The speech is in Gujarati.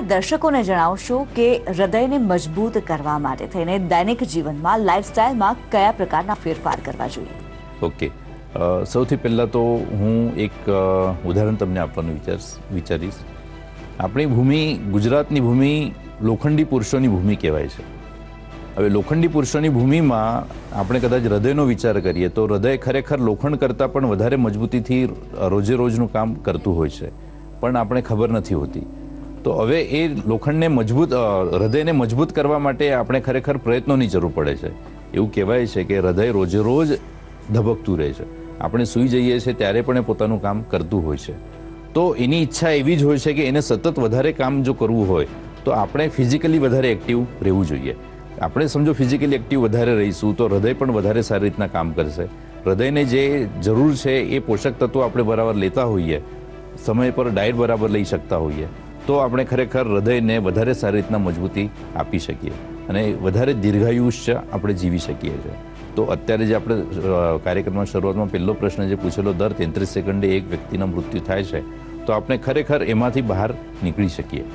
દર્શકોને જણાવશો કે હૃદયને મજબૂત કરવા માટે થઈને દૈનિક જીવનમાં લાઇફસ્ટાઇલમાં કયા પ્રકારના ફેરફાર કરવા જોઈએ? ઓકે, સૌથી પહેલાં તો હું એક ઉદાહરણ તમને આપવાનું વિચારીશ. આપણી ભૂમિ, ગુજરાતની ભૂમિ લોખંડી પુરુષોની ભૂમિ કહેવાય છે. હવે લોખંડી પુરુષોની ભૂમિમાં આપણે કદાચ હૃદયનો વિચાર કરીએ તો હૃદય ખરેખર લોખંડ કરતાં પણ વધારે મજબૂતીથી રોજે રોજનું કામ કરતું હોય છે, પણ આપણે ખબર નથી હોતી. તો હવે એ લોખંડને હૃદયને મજબૂત કરવા માટે આપણે ખરેખર પ્રયત્નોની જરૂર પડે છે. એવું કહેવાય છે કે હૃદય રોજે રોજ ધબકતું રહે છે. આપણે સૂઈ જઈએ છીએ ત્યારે પણ એ પોતાનું કામ કરતું હોય છે. તો એની ઈચ્છા એવી જ હોય છે કે એને સતત વધારે કામ જો કરવું હોય તો આપણે ફિઝિકલી વધારે એક્ટિવ રહેવું જોઈએ. આપણે સમજો ફિઝિકલી એક્ટિવ વધારે રહીશું તો હૃદય પણ વધારે સારી રીતના કામ કરશે. હૃદયને જે જરૂર છે એ પોષક તત્વો આપણે બરાબર લેતા હોઈએ, સમય પર ડાયટ બરાબર લઈ શકતા હોઈએ, તો આપણે ખરેખર હૃદયને વધારે સારી રીતના મજબૂતી આપી શકીએ અને વધારે દીર્ઘાયુષ્ય આપણે જીવી શકીએ છીએ. તો અત્યારે જે આપણે કાર્યક્રમમાં શરૂઆતમાં પહેલો પ્રશ્ન જે પૂછેલો, દર 33 સેકન્ડે એક વ્યક્તિના મૃત્યુ થાય છે, તો આપણે ખરેખર એમાંથી બહાર નીકળી શકીએ.